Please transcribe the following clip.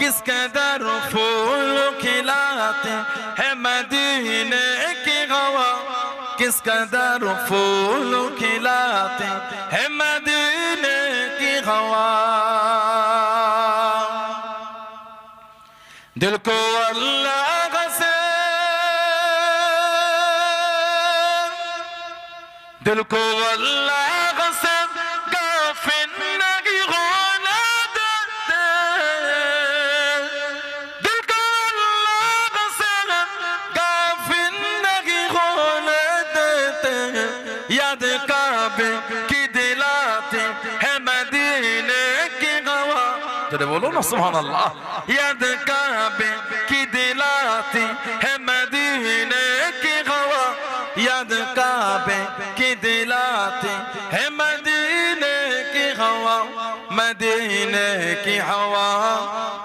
किस कदर फूल खिलाते हैं मदीने की हवा, किस कदर फूल खिलाते हैं मदीने की हवा। दिल को अल्लाह से, दिल को अल्लाह से गाफिल नहीं होने देते, दिल को अल्लाह से गाफिल नहीं होने देते। याद काबे की दिलाते हैं मदीने की हवा। चले बोलो ना सुभान अल्लाह। याद काबे की दिलाती है मदीने की हवा, याद काबे की दिलाती है मदीने की हवा, मदीने की हवा।